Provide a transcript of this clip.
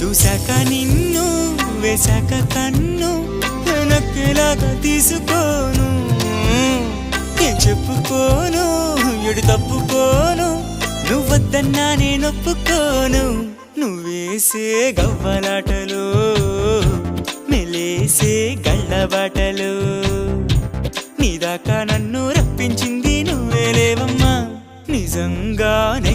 చూశాక నిన్ను వేశాక కన్ను నక్కేలాగా తీసుకోను ఏం చెప్పుకోను ఎడు తప్పుకోను నువ్వద్దన్నా నేనొప్పుకోను నువ్వేసే గవ్వలాటలు మెలేసే గళ్ళబాటలు నీదాకా నన్ను రప్పించింది నువ్వేలేవమ్మా నిజంగానే